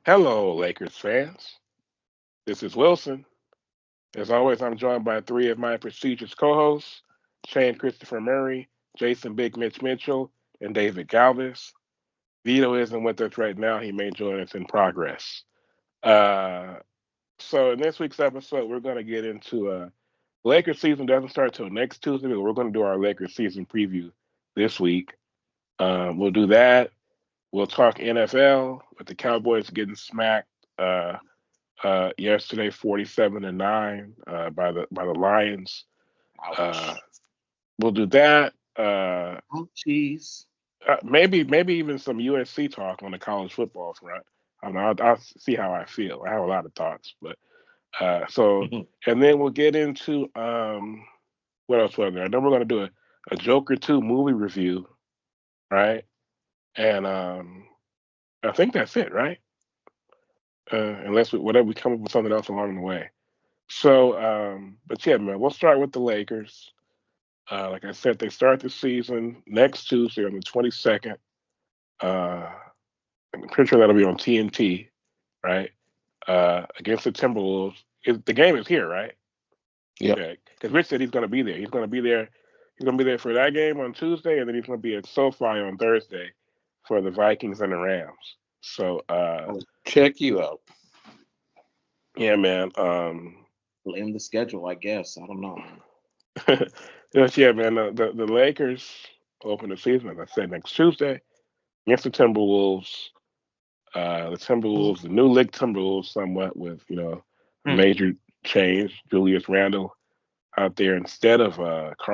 Hello, Lakers fans. This is Wilson. As always, I'm joined by three of my prestigious co-hosts, Shane Christopher Murray, Jason Big Mitch Mitchell, and David Galvis. Vito isn't with us right now. He may join us in progress. Uh, so in this week's episode, we're going to get into Lakers season doesn't start till next Tuesday, but we're going to do our Lakers season preview this week. We'll do that. We'll talk NFL with the Cowboys getting smacked uh, yesterday, 47-9 by the Lions. Uh, Ouch. we'll do that. Oh, jeez. Maybe even some USC talk on the college football front. I don't know. I'll see how I feel. I have a lot of thoughts, but so and then we'll get into what else was there? Then we're gonna do a Joker 2 movie review, right? And I think that's it, right? Unless whatever we come up with something else along the way. So, but yeah, man, we'll start with the Lakers. Like I said, they start the season next Tuesday on the 22nd. Uh, I'm pretty sure that'll be on TNT, right? Against the Timberwolves. The game is here, right? Yep. Yeah, because Rich said he's going to be there. He's going to be there. He's going to be there for that game on Tuesday, and then he's going to be at SoFi on Thursday for the Vikings and the Rams. So, I'll check you out. yeah, man. Blame the schedule, I guess. I don't know. Yes, yeah, man. The Lakers open the season, as I said, next Tuesday against the Timberwolves. The new league Timberwolves, somewhat with a Hmm. major change. Julius Randle out there instead of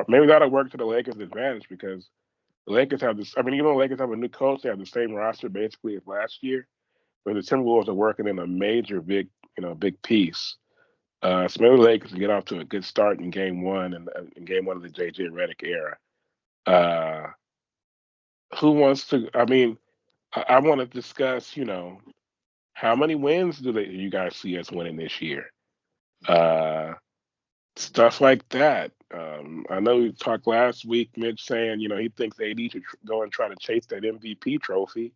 maybe that'll work to the Lakers' advantage because the Lakers have this. I mean, even though the Lakers have a new coach, they have the same roster basically as last year. But the Timberwolves are working in a major, big piece. So maybe the Lakers can get off to a good start in Game One and in Game One of the JJ Redick era. Uh, who wants to? I mean, I want to discuss. How many wins do you guys see us winning this year? Uh, Stuff like that. I know we talked last week, Mitch saying he thinks AD should go and try to chase that MVP trophy.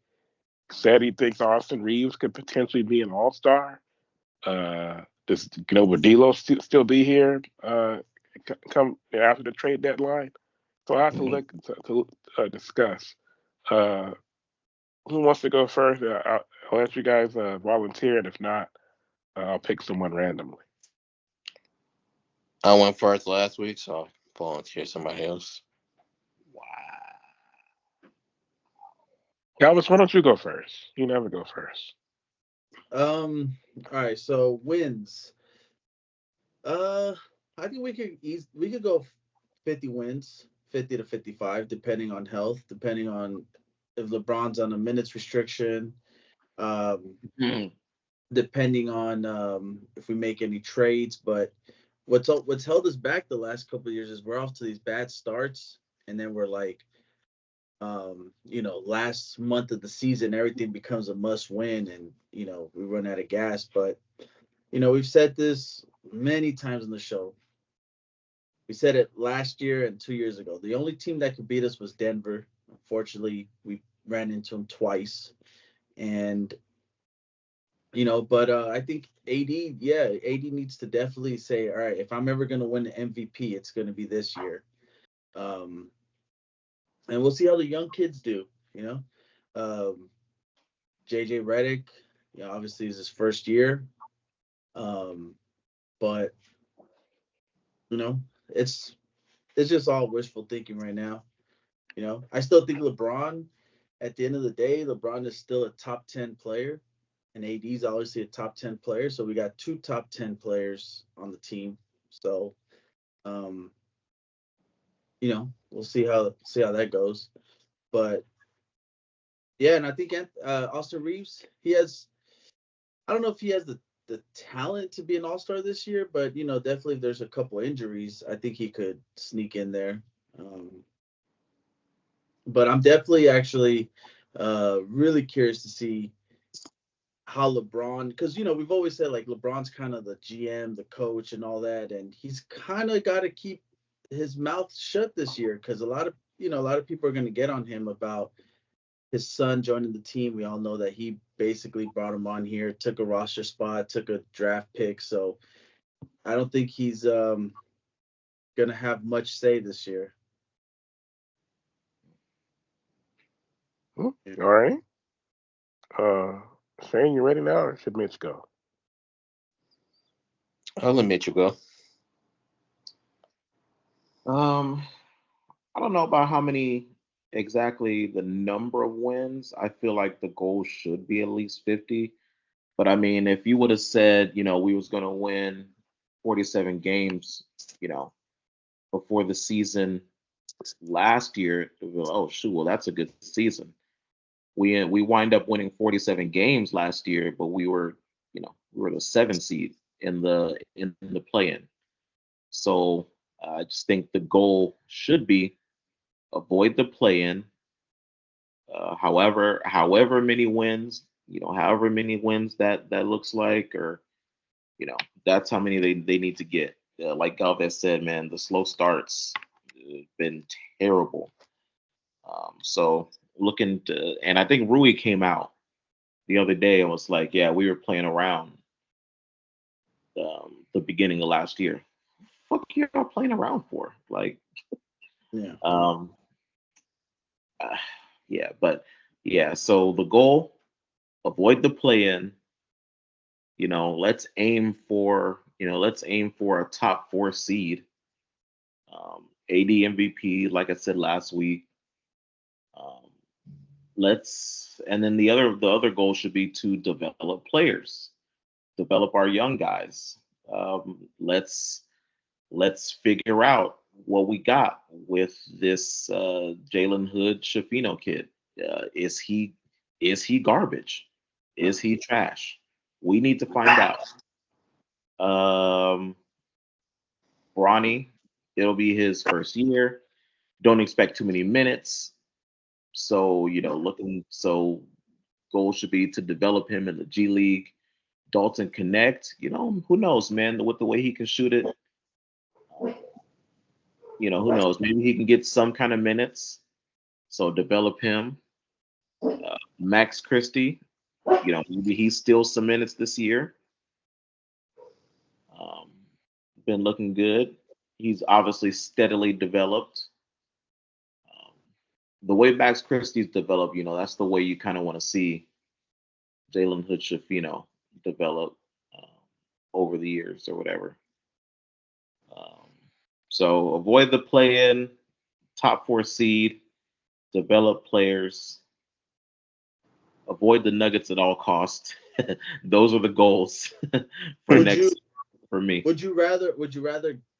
Said he thinks Austin Reeves could potentially be an All Star. Does would D'Lo still be here come after the trade deadline? So I have to Mhm. look to discuss. Uh, who wants to go first? I'll let you guys volunteer, and if not, I'll pick someone randomly. I went first last week, so I'll volunteer somebody else. Wow. Calvis, why don't you go first? You never go first. All right. So wins. Uh, I think we could go 50 wins, 50 to 55, depending on health, depending on if LeBron's on a minutes restriction, um, Mhm. depending on if we make any trades. But what's held us back the last couple of years is we're off to these bad starts, and then we're like, last month of the season, everything becomes a must win, and we run out of gas. But we've said this many times on the show. We said it last year and 2 years ago. The only team that could beat us was Denver. Unfortunately, we ran into them twice. And but I think AD needs to definitely say, all right, if I'm ever going to win the MVP, it's going to be this year. Um, and we'll see how the young kids do. You know, um, JJ Redick, obviously is his first year. Um, but you know, it's it's just all wishful thinking right now. I still think LeBron. At the end of the day, LeBron is still a top 10 player, and AD is obviously a top 10 player. So we got two top 10 players on the team. So, um, we'll see how that goes. But yeah, and I think Austin Reeves, he has. I don't know if he has the talent to be an All Star this year, but definitely if there's a couple injuries, I think he could sneak in there. Um, but I'm definitely actually really curious to see how LeBron, because we've always said like LeBron's kind of the GM, the coach, and all that, and he's kind of got to keep his mouth shut this year because a lot of people are going to get on him about his son joining the team. We all know that he basically brought him on here, took a roster spot, took a draft pick. So I don't think he's gonna have much say this year. All right. Shane, you ready now, or should Mitch go? I'll let Mitchell go. I don't know about how many exactly the number of wins. I feel like the goal should be at least 50. But I mean, if you would have said, we was going to win 47 games, before the season last year, oh shoot, well that's a good season. We wind up winning 47 games last year, but we were the 7th seed in the play-in. So I just think the goal should be avoid the play-in. However many wins, however many wins that looks like, or that's how many they need to get. Like Galvez said, man, the slow starts been terrible. So looking to, and I think Rui came out the other day and was like, yeah, we were playing around the beginning of last year. Fuck you all playing around for? Like, Yeah. Yeah, but yeah. So the goal: avoid the play-in. Let's aim for a top 4 seed. AD MVP, like I said last week. Um, and then the other goal should be to develop players, develop our young guys. Let's figure out what we got with this Jalen Hood Shafino kid. Is he garbage? Is he trash? We need to find out. Um, Bronny, it'll be his first year. Don't expect too many minutes. So goal should be to develop him in the G League. Dalton Connect, who knows, man, with the way he can shoot it. Who knows? Maybe he can get some kind of minutes. So develop him. Max Christie, maybe he's still some minutes this year. Um, been looking good. He's obviously steadily developed. Um, the way Max Christie's developed, that's the way you kind of want to see Jalen Hood Shafino develop over the years or whatever. Um, so avoid the play-in, top 4 seed, develop players, avoid the Nuggets at all costs. Those are the goals for for me. Would you rather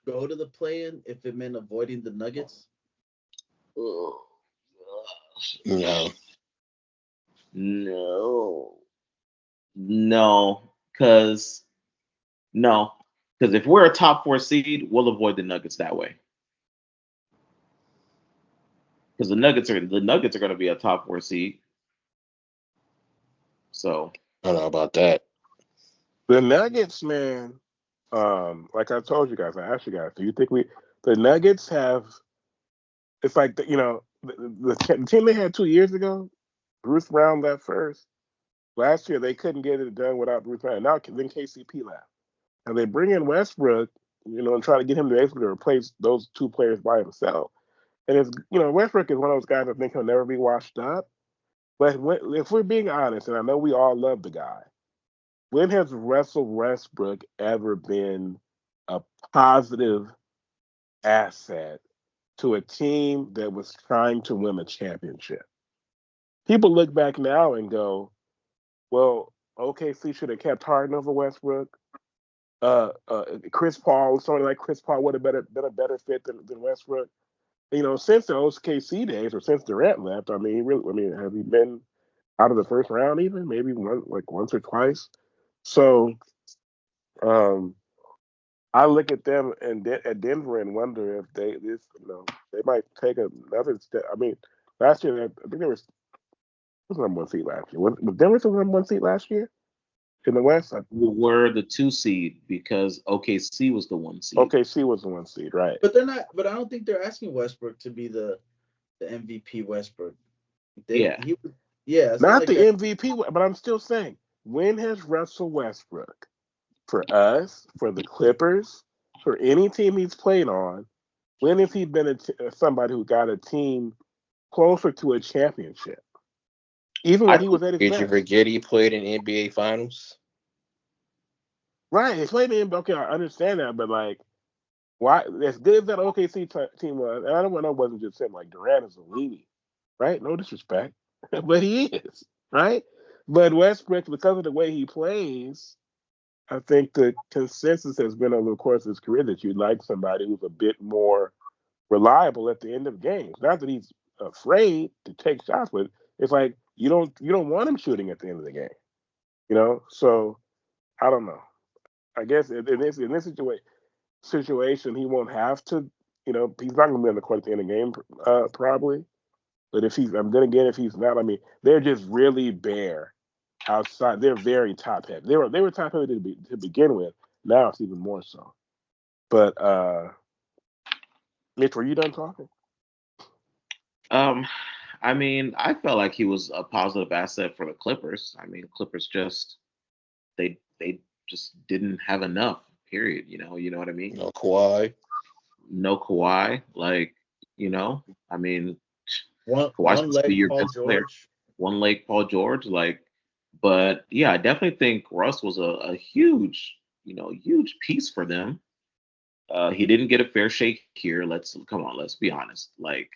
go to the play-in if it meant avoiding the Nuggets? No. Because if we're a top 4 seed, we'll avoid the Nuggets that way. Because the Nuggets are going to be a top 4 seed. So I don't know about that. The Nuggets, man. Like I told you guys, I asked you guys, do you think the Nuggets have? It's like the team they had 2 years ago. Bruce Brown left first. Last year they couldn't get it done without Bruce Brown. Now then KCP left, and they bring in Westbrook, and try to get him to basically replace those 2 players by himself. And it's Westbrook is one of those guys I think he'll never be washed up. But if we're being honest, and I know we all love the guy, when has Russell Westbrook ever been a positive asset to a team that was trying to win a championship? People look back now and go, well, OKC should have kept Harden over Westbrook. Chris Paul, somebody like Chris Paul would have been a better fit than Westbrook. Since the OKC days or since Durant left, has he been out of the first round even? Maybe once or twice. So, I look at them at Denver and wonder if they might take another step. I mean, last year I think there was number 1 seed last year. Was Denver the number 1 seed last year in the West? we were the 2 seed because OKC was the 1 seed. OKC was the 1 seed, right? But they're not. But I don't think they're asking Westbrook to be the MVP Westbrook. Yeah. Something Not like the that. MVP, but I'm still saying, when has Russell Westbrook, for us, for the Clippers, for any team he's played on, when has he been somebody who got a team closer to a championship, even I when he was at his Did you best? forget he played in NBA Finals? Right, he played in. Okay, I understand that, but like, why? As good as that OKC team was, and I don't know, it wasn't just him. Like Durant is a weenie, right? No disrespect, but he is, right? But Westbrook, because of the way he plays, I think the consensus has been over the course of his career that you'd like somebody who's a bit more reliable at the end of games. Not that he's afraid to take shots, but it's like you don't want him shooting at the end of the game. So I don't know. I guess in this situation, he won't have to. He's not going to be on the court at the end of the game, probably. But if he's, then again, if he's not, I mean, they're just really bare outside. They're very top heavy. They were top heavy to begin with. Now it's even more so. But Mitch, were you done talking? Um, I mean, I felt like he was a positive asset for the Clippers. I mean, Clippers they just didn't have enough. Period. You know what I mean. No Kawhi. No Kawhi, like I mean, Kawhi's One supposed to be leg your Paul best player. George. One leg Paul George, like, but yeah, I definitely think Russ was a huge, huge piece for them. He didn't get a fair shake here. Let's be honest. Like,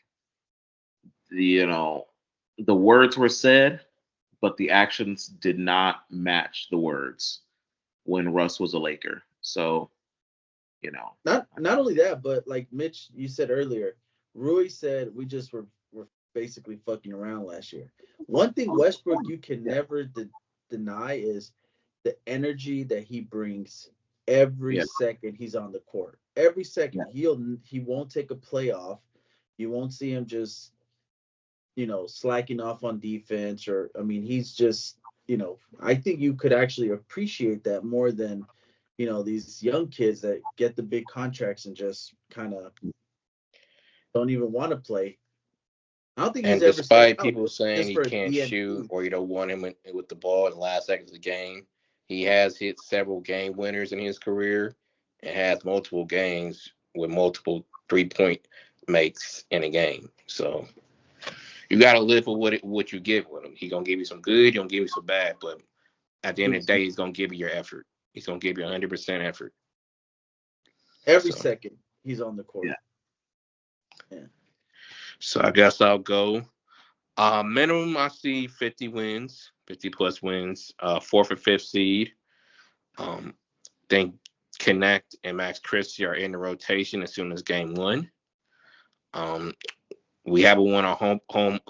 you know, the words were said, but the actions did not match the words when Russ was a Laker. So, you know, Not only that, but like Mitch, you said earlier, Rui said we just were basically fucking around last year. One thing Westbrook you can never deny is the energy that he brings every yeah, second he's on the court. Every yeah, second he won't take a play off. You won't see him just slacking off on defense, or I mean he's just I think you could actually appreciate that more than these young kids that get the big contracts and just kind of don't even want to play. I don't think he's And ever said despite no people saying just he for a can't shoot DNP. or you don't want him with the ball in the last seconds of the game, he has hit several game winners in his career and has multiple games with multiple 3-point makes in a game. So you got to live with what you give with him. He's going to give you some good, he's going to give you some bad, but at the end of the day, he's going to give you your effort. He's going to give you 100% effort. Every So, second he's on the court. yeah. Yeah. so I guess I'll go. Minimum, I see 50 wins, 50 plus wins, fourth or fifth seed. Think Connect and Max Christie are in the rotation as soon as game one. Um, we haven't won a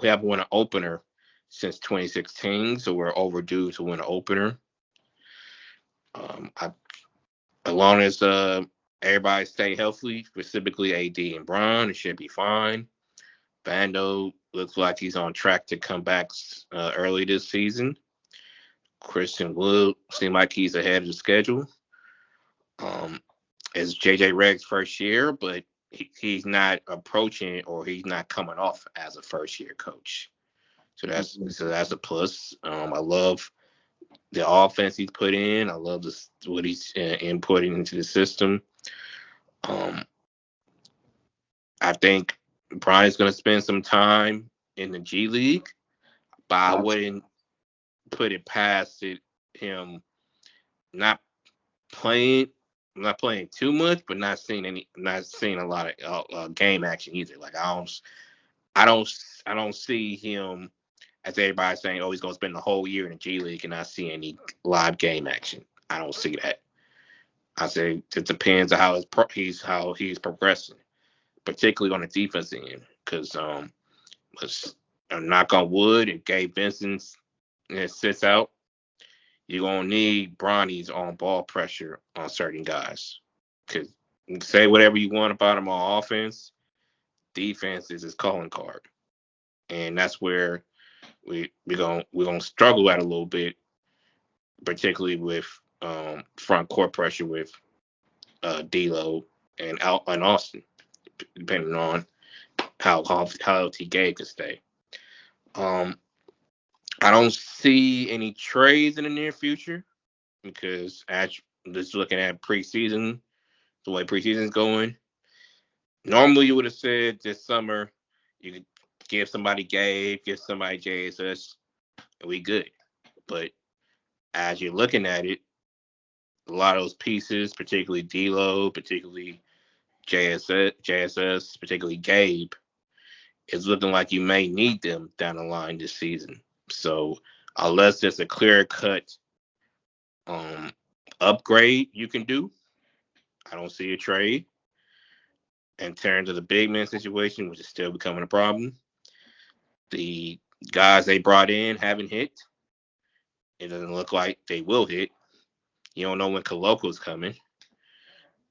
we haven't won an opener since 2016, so we're overdue to win an opener. As long as everybody stay healthy, specifically AD and Bron, it should be fine. Bando looks like he's on track to come back early this season. Christian Wood seems like he's ahead of the schedule. It's JJ Regg's first year, but he's not approaching or he's not coming off as a first year coach. So that's a plus. I love the offense he's put in. I love what he's inputting into the system. I think Brian's going to spend some time in the G League, but I wouldn't put it past him not playing, not playing too much, but not seeing a lot of game action either. Like I don't see him as everybody saying, oh, he's gonna spend the whole year in the G League and not see any live game action. I don't see that. I say it depends on how he's progressing, particularly on the defense end, because knock on wood, if Gabe Vincent sits out, you're gonna need Bronny's on ball pressure on certain guys. Because you can say whatever you want about him on offense, defense is his calling card, and that's where we're gonna struggle at a little bit, particularly with front court pressure with D'Lo and Austin, depending on how healthy Gabe could stay. Um, I don't see any trades in the near future because just looking at preseason, the way preseason's going, normally you would have said this summer you could give somebody Gabe, give somebody JSS, and we good. But as you're looking at it, a lot of those pieces, particularly D'Lo, particularly JSS, particularly Gabe, it's looking like you may need them down the line this season. So unless there's a clear cut um, upgrade you can do, I don't see a trade. In terms of the big man situation, which is still becoming a problem, the guys they brought in haven't hit. It doesn't look like they will hit. You don't know when Coloco's coming.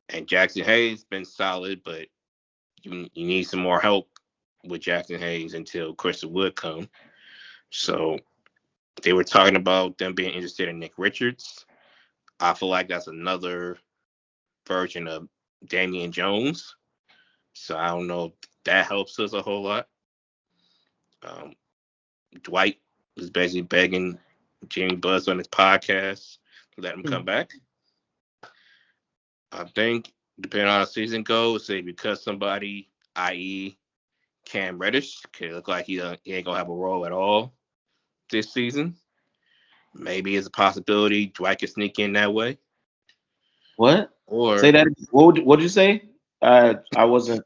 And Jackson Hayes been solid, but you need some more help with Jackson Hayes until Christian Wood come. So they were talking about them being interested in Nick Richards. I feel like that's another version of Damian Jones. So I don't know if that helps us a whole lot. Um, Dwight was basically begging Jimmy Buzz on his podcast to let him come back. I think, depending on how the season goes, say because somebody, i.e., Cam Reddish, could look like he ain't gonna have a role at all this season. Maybe it's a possibility Dwight could sneak in that way. What? Or Say that. What did you say? I wasn't.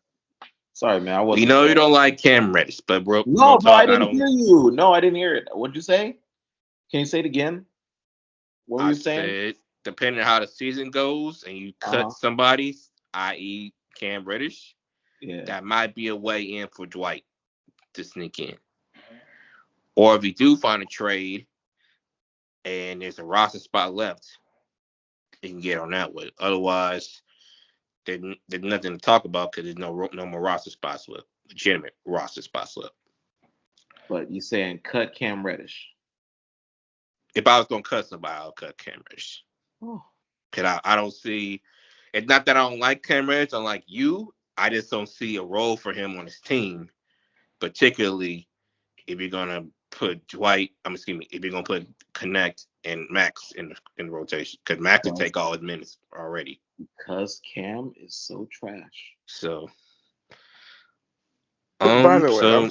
Sorry, man. I wasn't. you know you don't like Cam Reddish, but bro, No, I talk. didn't hear you. No, I didn't hear it. What did you say? Can you say it again? What were I you saying? said depending on how the season goes, and you cut somebody, i.e., Cam Reddish, Yeah. that might be a way in for Dwight to sneak in. Or if you do find a trade and there's a roster spot left, you can get on that way. Otherwise, there's nothing to talk about because there's no more roster spots left, legitimate roster spots left. But you saying cut Cam Reddish? If I was gonna cut somebody, I'll cut Cam Reddish. Cause I don't see. It's not that I don't like Cam Reddish. I like you. I just don't see a role for him on his team, particularly if you're gonna put Dwight. Excuse me. If you're gonna put Connect and Max in the rotation, because Max can take all his minutes already. Because Cam is so trash. So, By the way,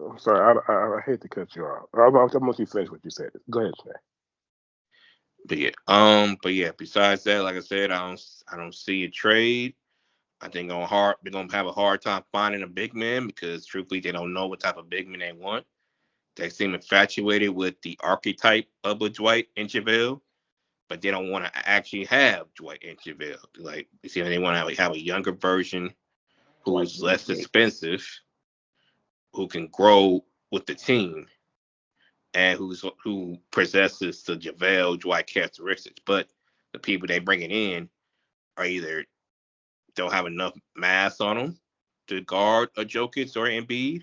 I'm sorry. I hate to cut you off. I'm going to let you finish what you said. Go ahead, Snay. But yeah. Besides that, like I said, I don't see a trade. I think they're gonna have a hard time finding a big man because truthfully, they don't know what type of big man they want. They seem infatuated with the archetype of a Dwight and JaVale, but they don't want to actually have Dwight and JaVale. Like, you see, they want to have a younger version who's less expensive, who can grow with the team, and who possesses the JaVale Dwight characteristics. But the people they bringing in are either don't have enough mass on them to guard a Jokic or Embiid,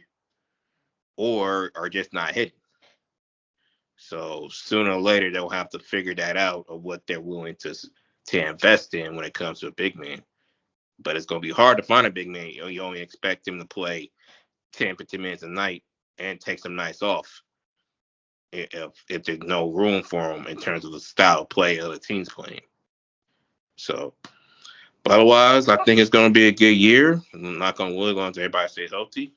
or are just not hitting. So sooner or later they'll have to figure that out of what they're willing to invest in when it comes to a big man. But it's going to be hard to find a big man. You only expect him to play 10, 15 minutes a night and take some nights off if there's no room for him in terms of the style of play other teams playing. So, but otherwise, I think it's going to be a good year. I'm not going to wood, as long as everybody stays healthy.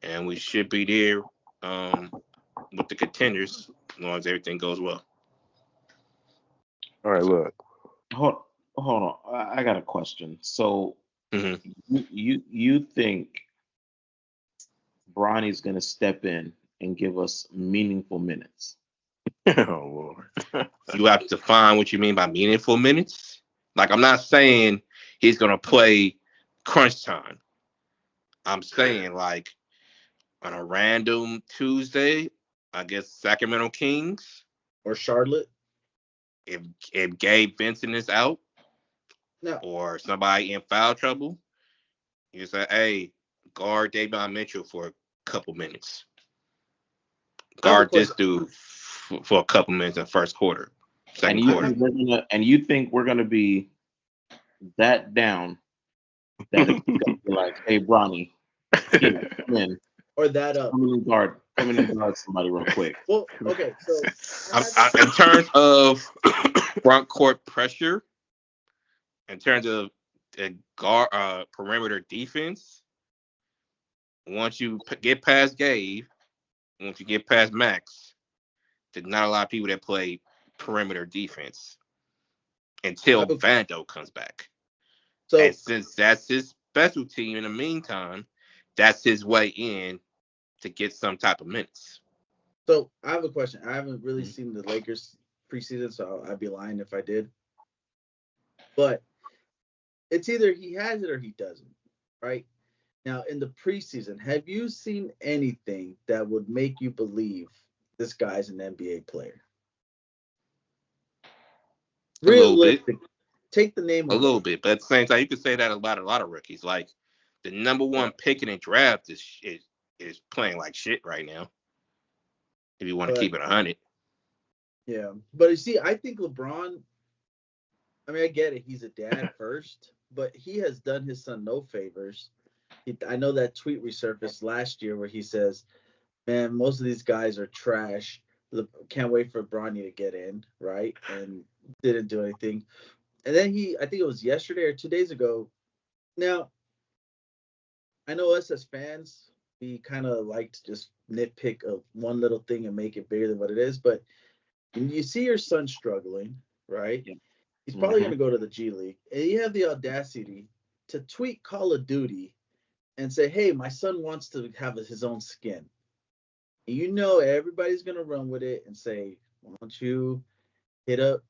And we should be there with the contenders as long as everything goes well. All right, look. Hold on. I got a question. So you think Bronny's gonna step in and give us meaningful minutes? Oh Lord. You have to define what you mean by meaningful minutes. Like, I'm not saying he's gonna play crunch time. I'm saying like on a random Tuesday, I guess Sacramento Kings or Charlotte. If Gabe Vincent is out or somebody in foul trouble, you say, hey, guard Davion Mitchell for a couple minutes. Guard this dude for a couple minutes in the first quarter, second quarter. And you think we're gonna be that down that it's gonna be like, hey, Bronny, here, come in. Or that guard. Let me name somebody real quick. Well, okay, so In terms of front court pressure, in terms of perimeter defense, once you get past Gabe, once you get past Max, there's not a lot of people that play perimeter defense until Vando comes back. And since that's his specialty in the meantime, that's his way in to get some type of minutes. So I have a question. I haven't really seen the Lakers preseason, so I'd be lying if I did. But it's either he has it or he doesn't, right? Now, in the preseason, have you seen anything that would make you believe this guy's an NBA player? Realistic. Take the name a little bit, but at the same time, you could say that about a lot of rookies. Like the number one pick in the draft is playing like shit right now. If you want to keep it 100. Yeah, but you see, I think LeBron. I mean, I get it. He's a dad first, but he has done his son no favors. I know that tweet resurfaced last year where he says, "Man, most of these guys are trash. Can't wait for Bronny to get in, right?" And didn't do anything. And then I think it was yesterday or 2 days ago. Now, I know us as fans, we kind of like to just nitpick one little thing and make it bigger than what it is. But when you see your son struggling, right? Yeah. He's probably going to go to the G League. And you have the audacity to tweet Call of Duty and say, "Hey, my son wants to have his own skin." And you know everybody's going to run with it and say, "Why don't you hit up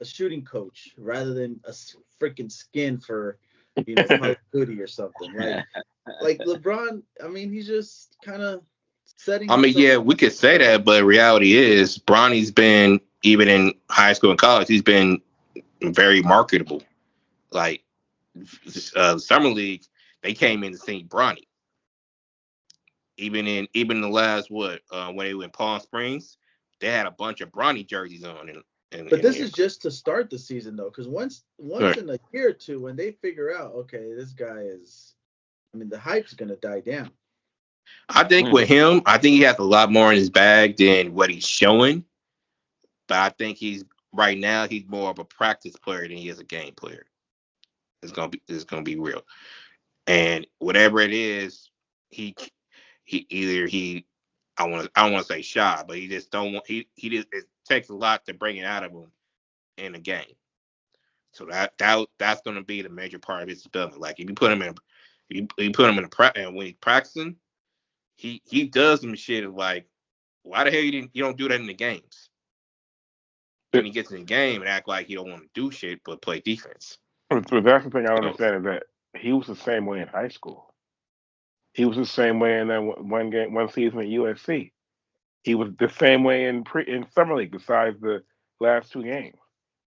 a shooting coach rather than a freaking skin for, Call of Duty or something." Like LeBron, I mean, he's just kind of setting. I mean, yeah, we could say that, but reality is Bronny's been, even in high school and college, he's been very marketable. Like summer league, they came in to see Bronny. Even in the last when they went Palm Springs, they had a bunch of Bronny jerseys on. But this is just to start the season, though, because once right. in a year or two, when they figure out, okay, this guy is, I mean, the hype's going to die down. I think with him, I think he has a lot more in his bag than what he's showing. But I think right now he's more of a practice player than he is a game player. It's gonna be real. And whatever it is, I don't want to say shy, but he just don't want he just it takes a lot to bring it out of him in a game. So that's gonna be the major part of his development. Like if you put him in and when he's practicing, he does some shit like, why the hell you don't do that in the games? When he gets in the game and act like he don't want to do shit but play defense. But that's the thing I understand is that he was the same way in high school. He was the same way in that one season at USC. He was the same way in summer league, besides the last two games.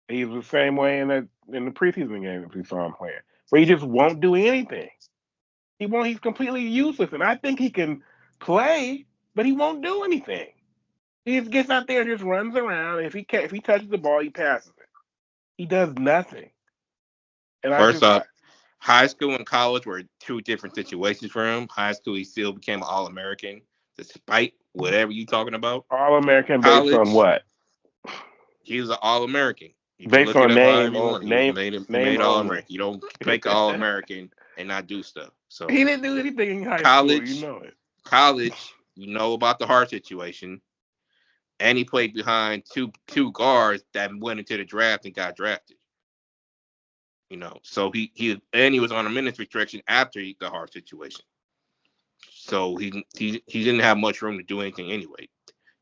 He was the same way in the preseason game that we saw him playing, where he just won't do anything. He's completely useless, and I think he can play, but he won't do anything. He just gets out there and just runs around. And if he touches the ball, he passes it. He does nothing. And First off, high school and college were two different situations for him. High school, he still became an All-American, despite whatever you talking about. All-American based on what? He was an All-American. Based on name. He made All-American. You don't make All-American and not do stuff. So he didn't do anything in high school. You know it. College, you know about the heart situation, and he played behind two guards that went into the draft and got drafted. So he was on a minutes restriction after the heart situation. So he didn't have much room to do anything anyway.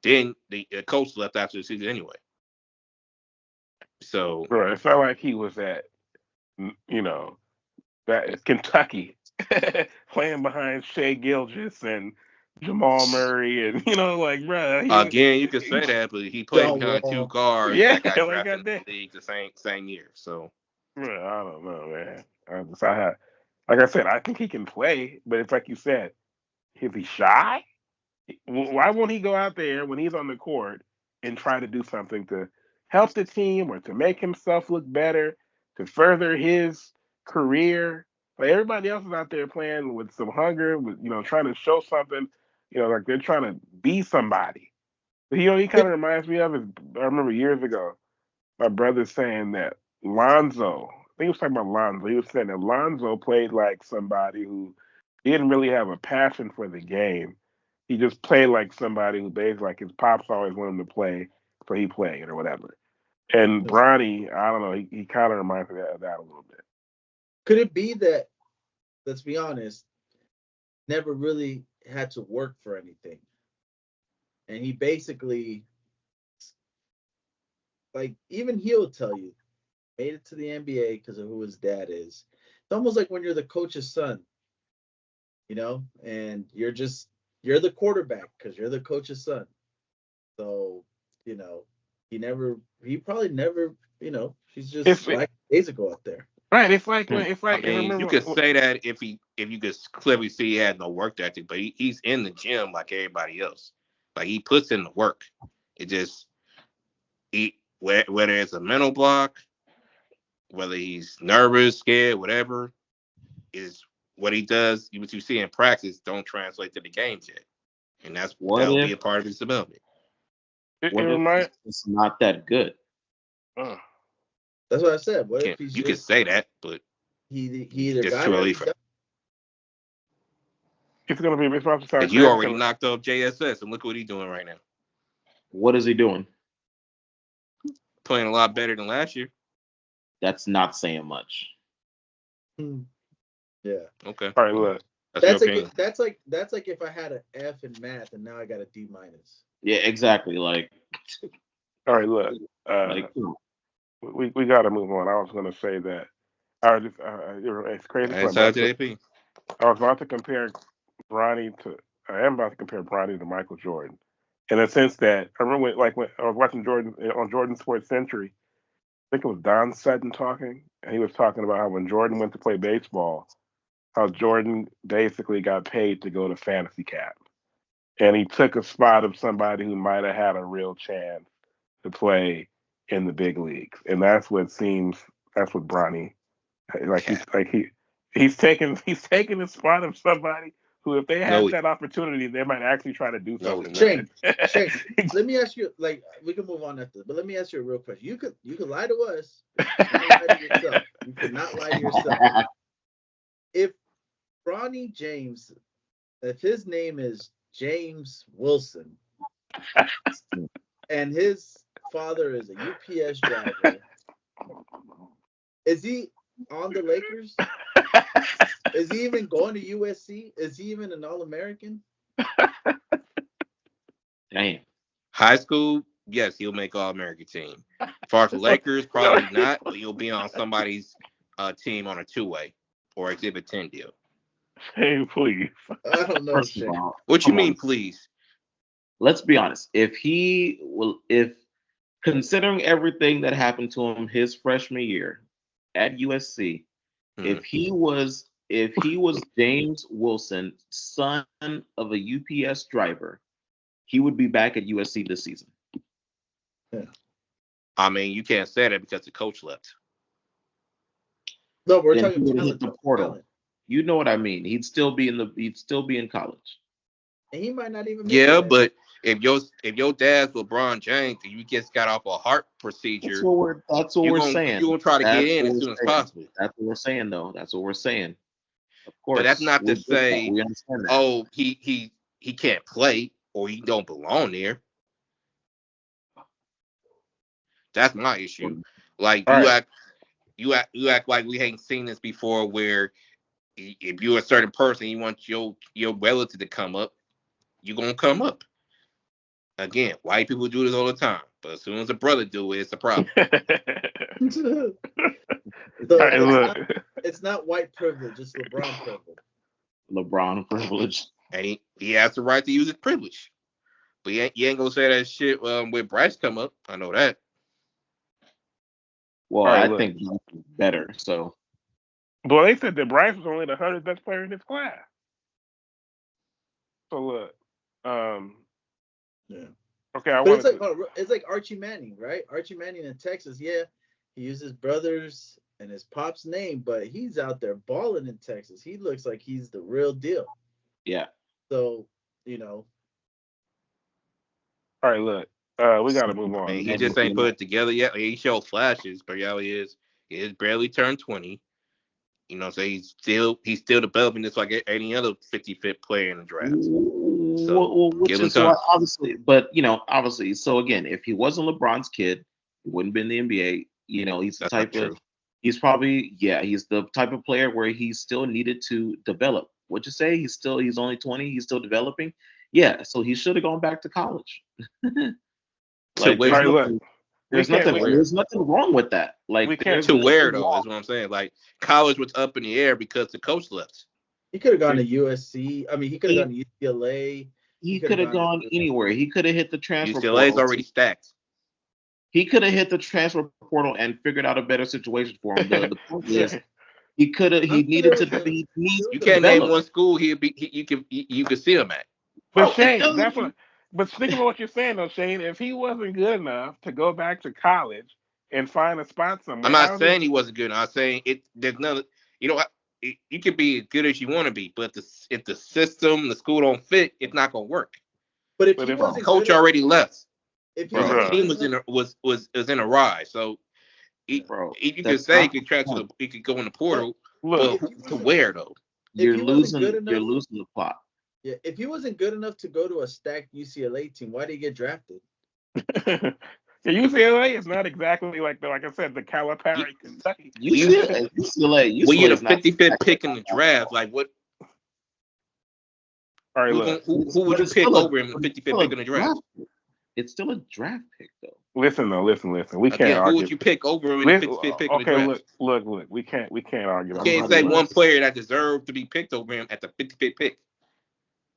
Then the coach left after the season anyway. So it felt like he was at that Kentucky playing behind Shea Gilgeous and Jamal Murray and again, you could say that, but he played behind two guards that got drafted in the league the same year. So I don't know, man. Like I said, I think he can play, but it's like you said, is he shy? Why won't he go out there when he's on the court and try to do something to help the team or to make himself look better, to further his career? Like everybody else is out there playing with some hunger, with trying to show something. like they're trying to be somebody. But, he kind of reminds me of I remember years ago, my brother saying that Lonzo, I think he was talking about Lonzo. He was saying that Lonzo played like somebody who didn't really have a passion for the game. He just played like somebody who basically, like his pops always wanted him to play, so he played or whatever. And Bronny, I don't know, he kind of reminds me of that a little bit. Could it be that, let's be honest, never really had to work for anything? And he basically, like, even he'll tell you, made it to the NBA because of who his dad is. It's almost like when you're the coach's son, and you're the quarterback because you're the coach's son. So, he probably never, he's just like days ago out there. Right. It's like I mean, you could say that if you could clearly see he had no work ethic, but he's in the gym like everybody else. Like he puts in the work. It just whether it's a mental block, whether he's nervous, scared, whatever, is what he does. What you see in practice don't translate to the games yet, and that'll be a part of his development. It's not that good. That's what I said. What if you could say that, but he either got too it. early for. It's gonna be responsible time. You already knocked off JSS, and look what he's doing right now. What is he doing? Playing a lot better than last year. That's not saying much. Yeah. Okay. All right, look. That's like if I had an F in math and now I got a D-. Yeah, exactly. Like. All right, look. We got to move on. I was going to say that. It's crazy. I was about to compare Bronny to Michael Jordan, in a sense that I remember when I was watching Jordan on Jordan Sports Century. I think it was Don Sutton talking, and he was talking about how when Jordan went to play baseball, how Jordan basically got paid to go to fantasy camp, and he took a spot of somebody who might have had a real chance to play in the big leagues, and that's what Bronny, he's taking the spot of somebody who, if they had that opportunity, they might actually try to do something. Shane, let me ask you, like, we can move on after this, but let me ask you a real question. You could lie to us, you cannot lie to yourself. You cannot lie to yourself. If Bronny James, if his name is James Wilson, and his father is a UPS driver, is he on the Lakers? Is he even going to USC? Is he even an All-American? Damn. High school, yes, he'll make All-American team. As far as the Lakers, probably not, but he'll be on somebody's team on a two-way or Exhibit 10 deal. Hey, please. I don't know. What you mean, please? Let's be honest. If considering everything that happened to him his freshman year at USC, if he was James Wilson, son of a UPS driver, he would be back at USC this season. Yeah. I mean, you can't say that because the coach left. No, we're talking about the portal. You know what I mean? He'd still be in college. And he might not even make it. But if your dad's LeBron James and you just got off a heart procedure, that's what we're saying. You're gonna try to get in as soon as possible. That's what we're saying, though. That's what we're saying. Of course. But that's not to say, we understand that. He can't play or he don't belong there. That's my issue. Like you act like we ain't seen this before, where if you're a certain person, you want your relative to come up, you're gonna come up. Again, white people do this all the time, but as soon as a brother do it, it's a problem. It's not white privilege, it's LeBron privilege. LeBron privilege. And he has the right to use his privilege. But you ain't gonna say that shit when Bryce come up. I know that. Well, I think he's better, so. Well, they said that Bryce was only the 100th best player in his class. So look, yeah. Okay, it's like Archie Manning, right? Archie Manning in Texas, yeah, he used his brother's and his pop's name, but he's out there balling in Texas. He looks like he's the real deal. Yeah. So you know. All right, look, we got to move on. He just ain't put it together yet. He showed flashes, but reality is he is barely turned 20. You know, so he's still developing just like any other 55th player in the draft. So Which is why, obviously, but obviously. So again, if he wasn't LeBron's kid, he wouldn't be in the NBA. He's the type of, he's the type of player where he still needed to develop. What'd you say? He's only 20. He's still developing. Yeah, so he should have gone back to college. There's nothing wrong with that. Like, to where though is what I'm saying. Like, college was up in the air because the coach left. He could have gone to USC. I mean, he could have gone to UCLA. He could have gone anywhere. He could have hit the transfer portal. UCLA's already stacked. He could have hit the transfer portal and figured out a better situation for him. The point is, he could have. He needed to. He needs. You can't name one school you could see him at. But Shane, that's what. But think about what you're saying, though, Shane. If he wasn't good enough to go back to college and find a spot somewhere, I'm not saying he wasn't good enough. I'm saying there's none. You can be as good as you want to be, but if the system, the school don't fit, it's not gonna work. But if the coach already left, if the team was in a rise, so you could say he could go in the portal. But to where though? You're losing the plot. Yeah, if he wasn't good enough to go to a stacked UCLA team, why did he get drafted? UCLA is not exactly like I said, the Calipari Kentucky. UCLA. When you're the 55th pick in the draft, like what? All right, look. Who would you pick over him, 55th pick in the draft? It's still a draft pick, though. Listen. We can't argue. Who would you pick over him in the 55th pick in the draft? Okay, look. We can't argue. You can't say one player that deserved to be picked over him at the 55th pick.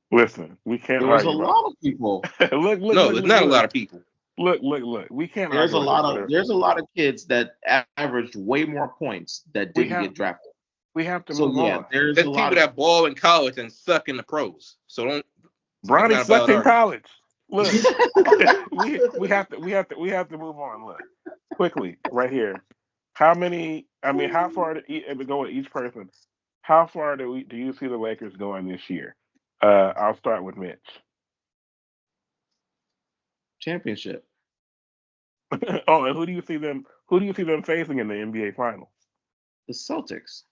Listen, we can't. There was a lot of people. Look. No, there's not a lot of people. Look. We can't. There's a lot of kids that averaged way more points that didn't get drafted. We have to move on. There's people that ball in college and suck in the pros. So don't. Bronny sucked in college. Look, we have to move on. Look, quickly, right here. How far to go with each person? How far do you see the Lakers going this year? I'll start with Mitch. Championship. Oh, and who do you see them facing in the NBA Finals? The Celtics.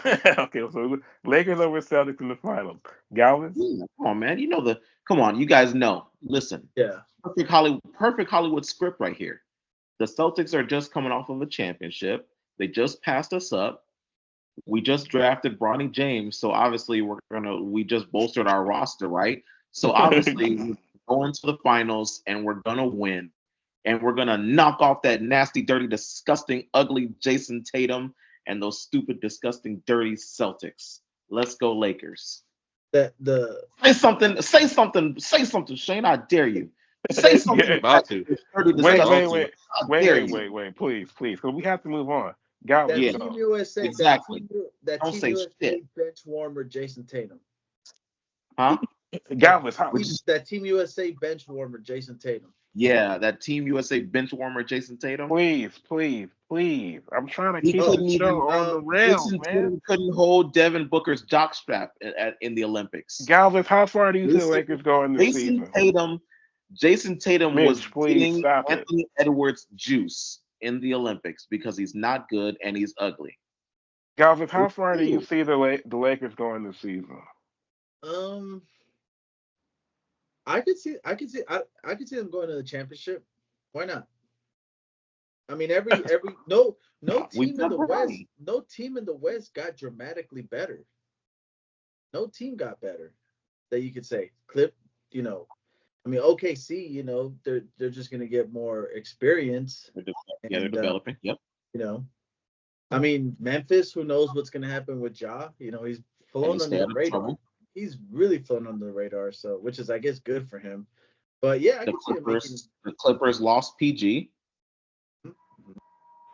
Okay, so Lakers over Celtics in the finals. Galvin? Come on, man. Come on, you guys know. Listen. Yeah. Perfect Hollywood script right here. The Celtics are just coming off of a championship. They just passed us up. We just drafted Bronny James, so obviously we just bolstered our roster, right? So obviously we're going to the finals and we're gonna win. And we're gonna knock off that nasty, dirty, disgusting, ugly Jason Tatum and those stupid, disgusting, dirty Celtics. Let's go, Lakers. Say something, Shane. I dare you. Say something. About to. Wait, please, because we have to move on. Team USA. Exactly. That Team USA bench warmer Jason Tatum. Huh? That Team USA bench warmer Jason Tatum. Yeah, that Team USA bench warmer Jason Tatum. Please. I'm trying to keep the show on the rails, Jason man. Tatum couldn't hold Devin Booker's jockstrap in the Olympics. Galvin, how far do you see the Lakers going this season? Jason Tatum was getting Anthony Edwards juice in the Olympics because he's not good and he's ugly. Galvin, how far do you see the Lakers going this season? I could see them going to the championship. Why not? I mean, no team in the West got dramatically better. No team got better that you could say. I mean, OKC, they're just gonna get more experience. They're developing. Yep. I mean, Memphis. Who knows what's gonna happen with Ja? He's flown under the radar. He's really flown under the radar, so which is, I guess, good for him. But yeah, the Clippers lost PG.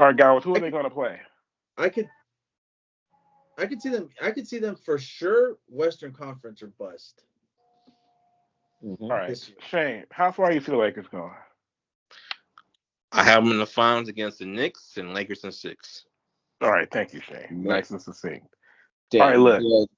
All right, guys, who are they gonna play? I could see them. I could see them for sure. Western Conference or bust. Mm-hmm. All right, Shane, how far you see the Lakers going? I have them in the finals against the Knicks and Lakers in 6. All right, thank you, Shane. Nice and succinct. Damn, all right, look.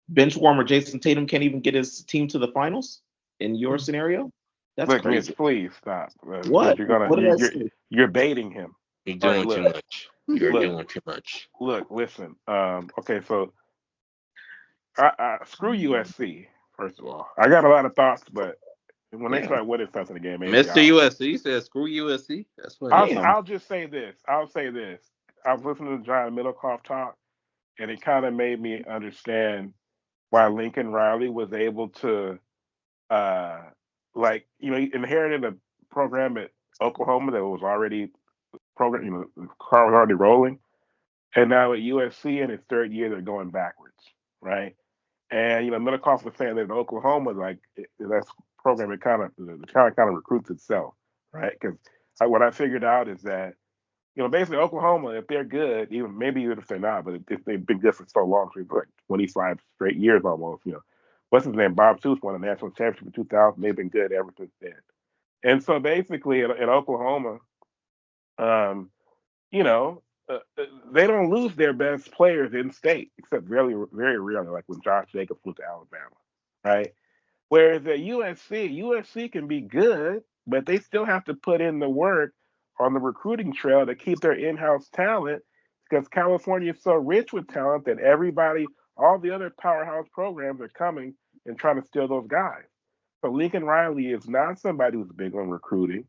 Bench warmer Jason Tatum can't even get his team to the finals? in your scenario? That's Look, Mitch, crazy. please stop. Because What? What did I say? you're baiting him. You're All right, doing too look, much. You're look, doing too much. listen. Okay, so screw USC. First of all, I got a lot of thoughts, but when they Yeah. start winning stuff in the game, maybe Mr. USC says screw USC. That's what he said. Damn. I'll just say this. I'll say this. I was listening to John Middlecoff talk, and it kind of made me understand why Lincoln Riley was able to, uh, he inherited a program at Oklahoma that was already the car was already rolling, and now at USC in its third year they're going backwards, right? And Middlecoff was saying that in Oklahoma, that program, it kind of recruits itself, right? Because what I figured out is that basically Oklahoma, if they're good, even if they're not, but if they've been good for so long, for like 25 straight years almost, what's his name? Bob Stoops won a national championship in 2000. They've been good ever since then. And so basically, in Oklahoma, um, you know, they don't lose their best players in state, except very, very rarely, like when Josh Jacobs went to Alabama, right? Whereas at USC can be good, but they still have to put in the work on the recruiting trail to keep their in-house talent because California is so rich with talent that all the other powerhouse programs are coming and trying to steal those guys. So Lincoln Riley is not somebody who's big on recruiting.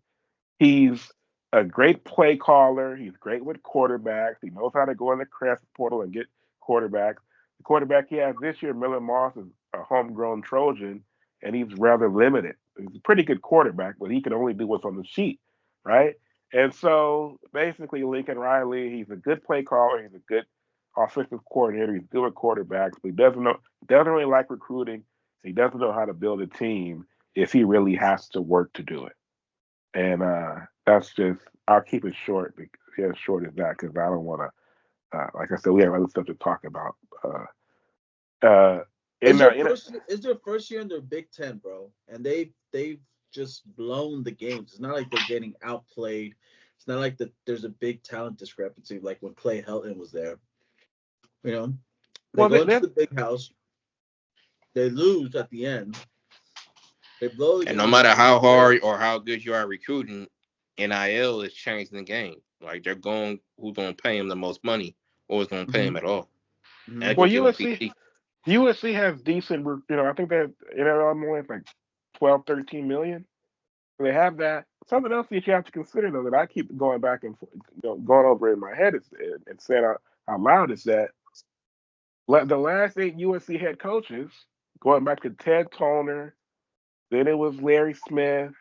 He's a great play caller. He's great with quarterbacks. He knows how to go in the transfer portal and get quarterbacks. The quarterback he has this year, Miller Moss, is a homegrown Trojan, and he's rather limited. He's a pretty good quarterback, but he can only do what's on the sheet, right? And so basically, Lincoln Riley, he's a good play caller. He's a good offensive coordinator. He's good with quarterbacks, but he doesn't really like recruiting. He doesn't know how to build a team if he really has to work to do it. And that's just, I'll keep it short, as short as that, because I don't want to, like I said, we have other stuff to talk about. Uh, It's in, their in, first. It's their first year in their Big Ten, bro, and they've just blown the games. It's not like they're getting outplayed. It's not like there's a big talent discrepancy like when Clay Helton was there. You know, they well, go into the big house, they lose at the end, they blow the And no game matter at the end how of the day. hard or how good you are recruiting, NIL is changing the game. Like they're going, who's going to pay him the most money, or is going to pay Mm-hmm. him at all. Mm-hmm. That well, gives you a PT. USC has decent, I think they're only like 12, 13 million. They have that. Something else that you have to consider, though, that I keep going back and going over in my head and saying out loud is that the last 8 USC head coaches, going back to Ted Toner, then it was Larry Smith,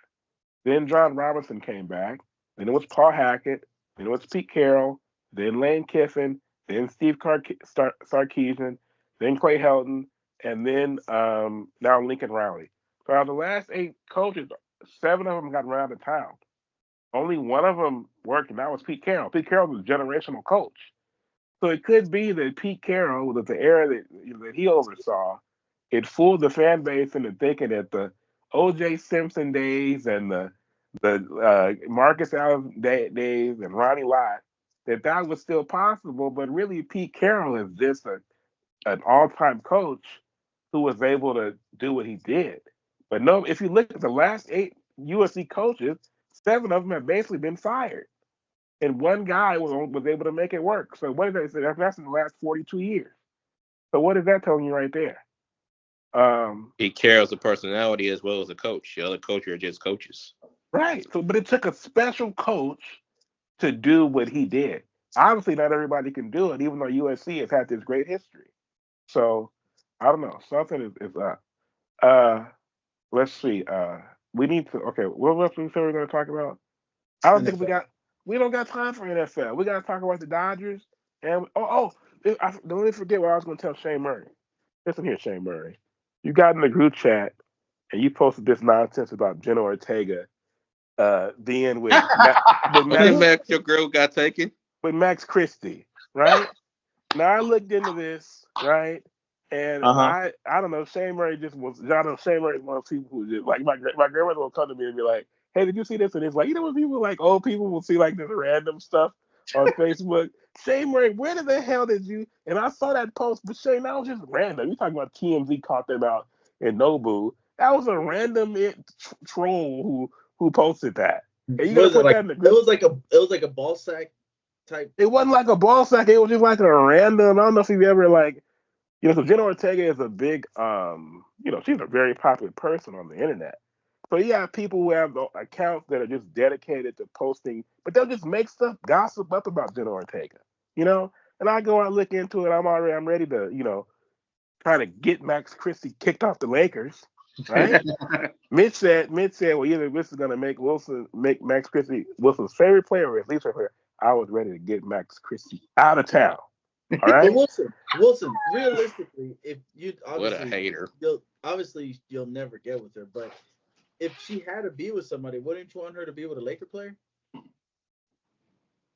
then John Robinson came back, then it was Paul Hackett, then it was Pete Carroll, then Lane Kiffin, then Steve Sarkisian, then Clay Helton, and then now Lincoln Riley. So out of the last 8 coaches, 7 of them got run out of town. Only one of them worked, and that was Pete Carroll. Pete Carroll was a generational coach. So it could be that Pete Carroll, with the era that he oversaw, it fooled the fan base into thinking that the O.J. Simpson days and the Marcus Allen days and Ronnie Lott, that was still possible. But really, Pete Carroll is just an all-time coach who was able to do what he did. But no, if you look at the last 8 USC coaches, 7 of them have basically been fired, and one guy was able to make it work. So what did they say? That's in the last 42 years. So what is that telling you right there? He carries a personality as well as a coach. The other coaches are just coaches. Right. So, but it took a special coach to do what he did. Obviously, not everybody can do it, even though USC has had this great history. So, I don't know. Something is up. Uh, let's see. We need to. Okay, what else we said we're going to talk about? I don't think NFL. we don't got time for NFL. We got to talk about the Dodgers. And don't forget what I was going to tell Shane Murray. Listen here, Shane Murray. You got in the group chat and you posted this nonsense about Jenna Ortega being with What's that Max match your girl got taken? with Max Christie, right? Now I looked into this, right? And Uh-huh. I don't know. Shane Murray I know Shane Murray is one of those people who just like my grandmother will come to me and be like, "Hey, did you see this?" And it's like, when people like old people will see like this random stuff on Facebook. Shane Murray, where the hell did you? And I saw that post, but Shane, that was just random. You talking about TMZ caught them out in Nobu, That was a random troll who posted that. And you What gotta is it put like? that in the It group. was like a ball sack type. It wasn't like a ball sack. It was just like a random. I don't know if you've ever like, so Jenna Ortega is a big, she's a very popular person on the internet. So you have people who have accounts that are just dedicated to posting, but they'll just make stuff gossip up about Jenna Ortega, And I go and look into it. I'm ready to, try to get Max Christie kicked off the Lakers, right? Mitch said, well, either this is gonna make Max Christie Wilson's favorite player or his least favorite player. I was ready to get Max Christie out of town. All But right. Wilson, realistically, if you What a hater. you'll never get with her, but if she had to be with somebody, wouldn't you want her to be with a Laker player?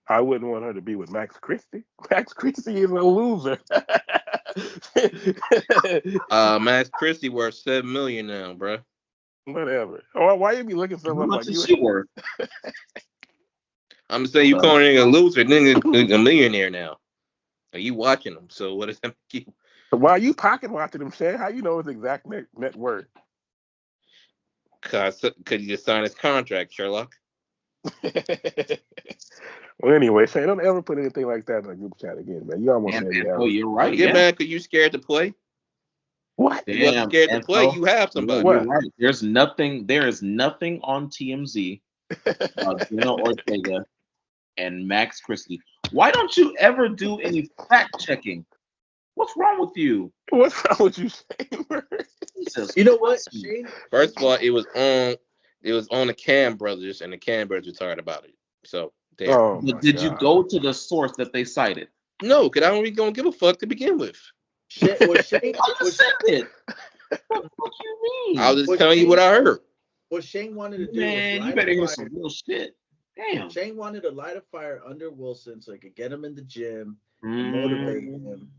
I wouldn't want her to be with Max Christie. Max Christie is a loser. Max Christie worth $7 million now, bro. Whatever. Why you be looking so How much much like is you? she worth? I'm saying you calling nigga a loser, nigga a millionaire now. Are you watching him? So what does that make you? Why are you pocket watching him, Shay? How you know his exact net worth? Cause you just signed his contract, Sherlock. Well, anyway, Shay, don't ever put anything like that in a group chat again, man. You almost made me Oh, you're right. Don't get mad because you scared to play. What? You wasn't scared to play. You have somebody. You're right. There is nothing on TMZ about Jenna Ortega and Max Christie. Why don't you ever do any fact checking? What's wrong with you? What's wrong with you, Shane? Jesus. You know what, Shane? First of all, it was on the Cam brothers, and the Cam brothers were talking about it. So there. Oh, did you go to the source that they cited? No, because I don't really gonna give a fuck to begin with. Shane, I just said it. What the fuck you mean? I was just telling you what I heard. What Shane wanted to do Man, was you better hear some real shit. Damn. Shane wanted to light a fire under Wilson so he could get him in the gym and motivate him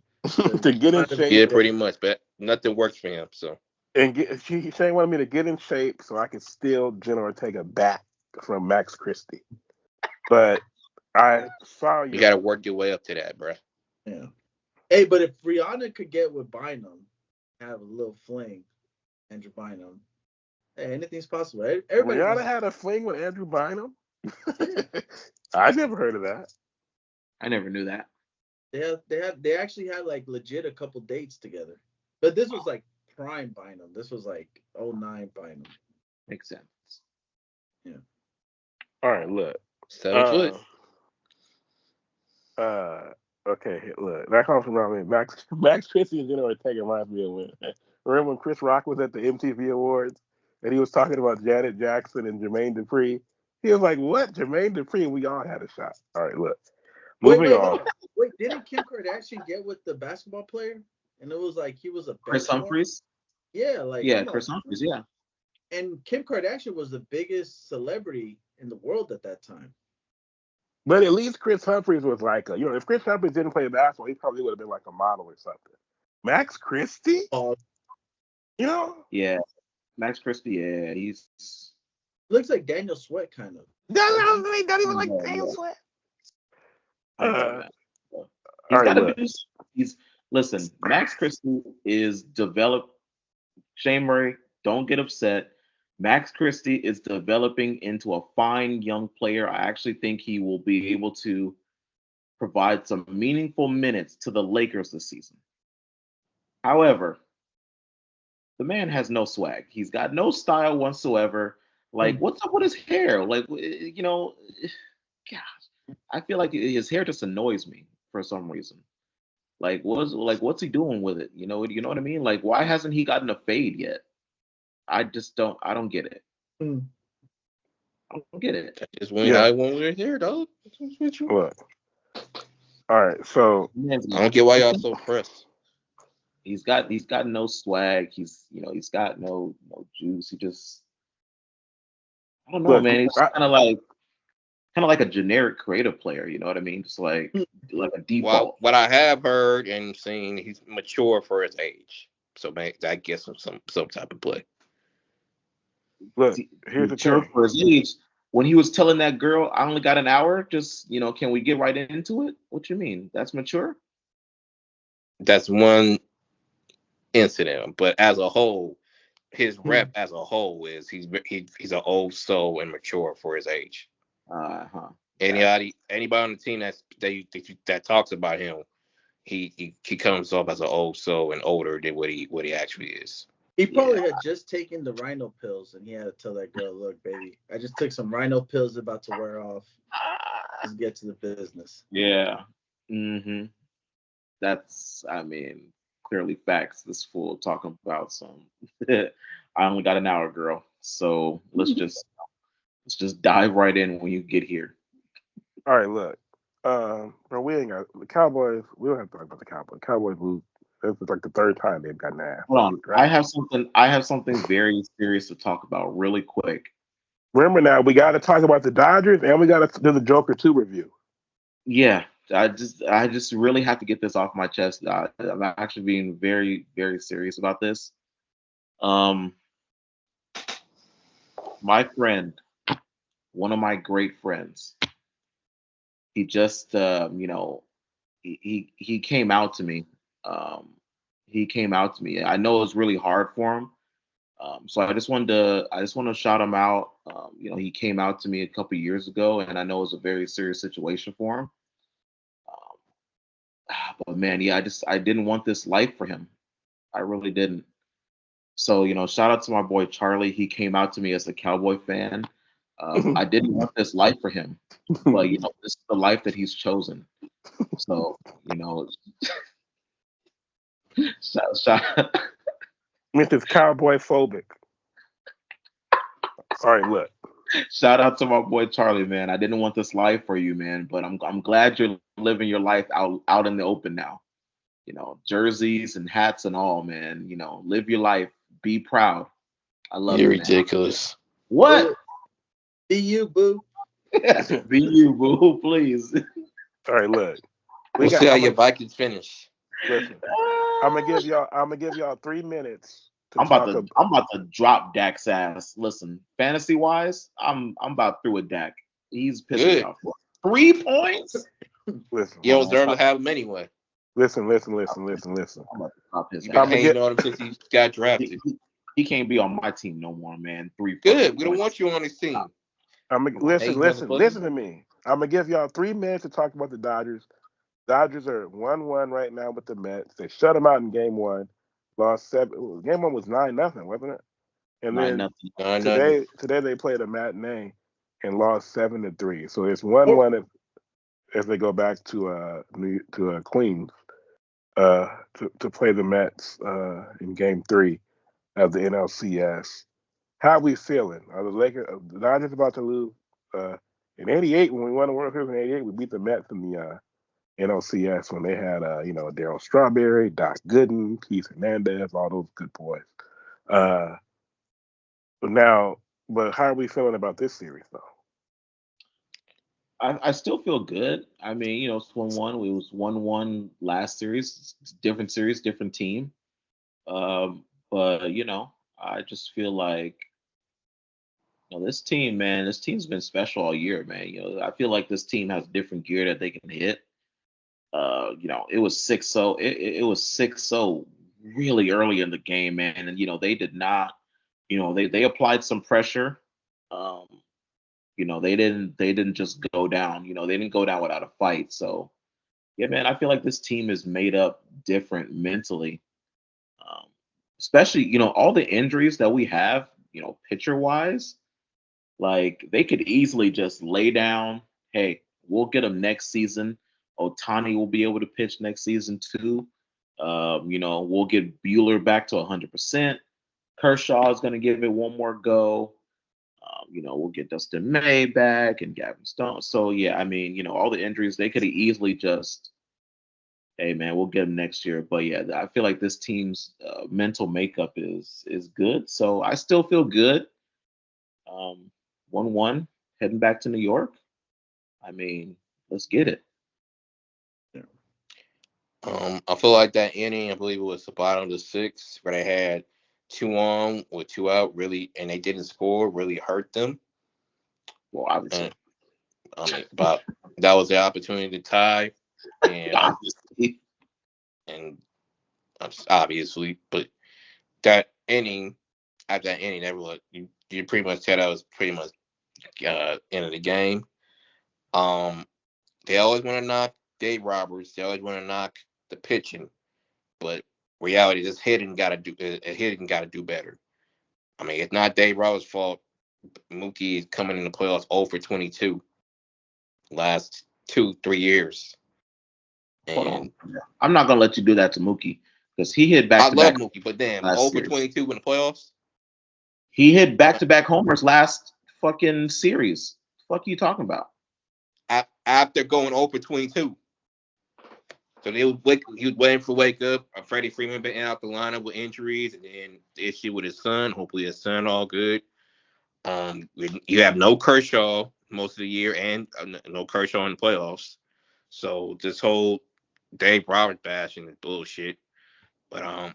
to get in shape. Yeah, pretty much, but nothing works for him. So Shane wanted me to get in shape so I could steal Jenna Ortega back from Max Christie. But I saw you got to work your way up to that, bro. Yeah. Hey, but if Rihanna could get with Bynum, have a little fling, Andrew Bynum, hey, anything's possible. Rihanna had a fling with Andrew Bynum? I never heard of that. I never knew that. They actually had like legit a couple dates together. But this was like prime Bynum. This was like 09 Bynum. Makes sense. Yeah. All right, look. 7 foot. Okay, look. That comes from Max Christie and Jenna Ortega reminds me of when. Remember when Chris Rock was at the MTV Awards and he was talking about Janet Jackson and Jermaine Dupri? He was like, "What? Jermaine Dupri?" And we all had a shot. All right, look. Moving on. Wait, didn't Kim Kardashian get with the basketball player? And it was like he was a Chris Humphries? Yeah, Chris Humphries, yeah. And Kim Kardashian was the biggest celebrity in the world at that time. But at least Chris Humphries was like if Chris Humphries didn't play basketball, he probably would have been like a model or something. Max Christie? Yeah. Max Christie, yeah, he's looks like Daniel Sweat kind of. Not even like Daniel Sweat. Listen, Max Christie is developed. Shane Murray, don't get upset. Max Christie is developing into a fine young player. I actually think he will be able to provide some meaningful minutes to the Lakers this season. However, the man has no swag. He's got no style whatsoever. Like, what's up with his hair? Like, gosh, I feel like his hair just annoys me for some reason. Like, what's he doing with it? You know what I mean? Like, why hasn't he gotten a fade yet? I don't get it. I don't get it. Just when I went with here, dog. Look. All right, so I don't get why y'all so pressed. He's got no swag. He's got no juice. He just I don't know, man. He's kind of like a generic creative player. You know what I mean? Just like a default. Well, what I have heard and seen, he's mature for his age. So that gets him some type of play. Look, here's the thing. For his age, when he was telling that girl, I only got an hour, just, can we get right into it? What you mean? That's mature? That's one incident. But as a whole, his rep as a whole is he's an old soul and mature for his age. Anybody on the team that talks about him, he comes off as an old soul and older than what he actually is. He probably had just taken the rhino pills, and he had to tell that girl, "Look, baby, I just took some rhino pills about to wear off. Let's get to the business." Yeah. That's, clearly facts. This fool talking about some. I only got an hour, girl. So let's just dive right in when you get here. All right, look. Bro, we ain't got the Cowboys. We don't have to talk about the Cowboys. Cowboys lose. This is like the third time they've gotten ass. Hold on. Right? I have something very serious to talk about really quick. Remember now, we got to talk about the Dodgers, and we got to do the Joker 2 review. Yeah, I just really have to get this off my chest. I'm actually being very, very serious about this. My friend, one of my great friends, he just, he came out to me. He came out to me. I know it was really hard for him. So I just wanted to shout him out. He came out to me a couple years ago, and I know it was a very serious situation for him. But man, yeah, I didn't want this life for him. I really didn't. So, shout out to my boy Charlie. He came out to me as a Cowboy fan. I didn't want this life for him, but this is the life that he's chosen. So, shout. Mrs. Cowboy phobic. All right, look. Shout out to my boy Charlie, man. I didn't want this life for you, man, but I'm glad you're living your life out in the open now. Jerseys and hats and all, man. Live your life. Be proud. I love You're you, ridiculous. Man. What? Be you, boo. Be you, boo, please. All right, look. We'll see how your Vikings finish. Listen, I'm gonna give y'all 3 minutes. I'm about to drop Dak's ass. Listen, fantasy wise, I'm about through with Dak. He's pissing me off. 3 points. Listen, you don't deserve to have him anyway. Listen. I'm about to drop his ass. You've been hating on him since he got drafted. He can't be on my team no more, man. 3 Good. We don't want you on his team. Listen to me. I'm gonna give y'all 3 minutes to talk about the Dodgers. Dodgers are 1-1 right now with the Mets. They shut them out in game 1. Lost 7. Game 1 was 9-0, wasn't it? And then today they played a matinee and lost 7-3. So it's 1-1 if they go back to Queens to play the Mets in game 3 of the NLCS. How are we feeling? Are the Dodgers about to lose? In '88, when we won the World Series in '88, we beat the Mets in the NLCS when they had Darryl Strawberry, Doc Gooden, Keith Hernandez, all those good boys. But how are we feeling about this series though? I still feel good. I mean, it's 1-1. It was 1-1 last series. It's different series, different team. But I just feel like this team, man, this team's been special all year, man. I feel like this team has different gear that they can hit. It was 6-0. It was 6-0 really early in the game, man. And they did not, they applied some pressure. They didn't just go down. They didn't go down without a fight. So yeah, man, I feel like this team is made up different mentally. Especially, all the injuries that we have, pitcher wise, like they could easily just lay down. Hey, we'll get them next season. Ohtani will be able to pitch next season too. We'll get Buehler back to 100%. Kershaw is going to give it one more go. We'll get Dustin May back and Gavin Stone. So yeah, I mean, all the injuries, they could have easily just, hey man, we'll get them next year. But yeah, I feel like this team's mental makeup is good. So I still feel good. 1-1, heading back to New York. I mean, let's get it. I feel like that inning, I believe it was the bottom of the 6th, where they had 2 on with 2 out, really, and they didn't score, really hurt them. Well, obviously. But that was the opportunity to tie, and obviously, but that inning, at that inning, you pretty much tell that was pretty much end of the game. They always want to knock Dave Roberts. They always want to knock the pitching, but reality, this hitting got to do better. I mean, it's not Dave Roberts' fault. Mookie is coming in the playoffs 0 for 22 last 2-3 years. And I'm not gonna let you do that to Mookie because he hit back to back. I love Mookie, but damn, 0 for 22 in the playoffs. He hit back to back homers last fucking series. Fuck you talking about? After going 0 for 22. So he was waiting for wake up. Freddie Freeman been out the lineup with injuries, and then the issue with his son. Hopefully his son all good. You have no Kershaw most of the year, and no Kershaw in the playoffs. So this whole Dave Roberts bashing is bullshit. But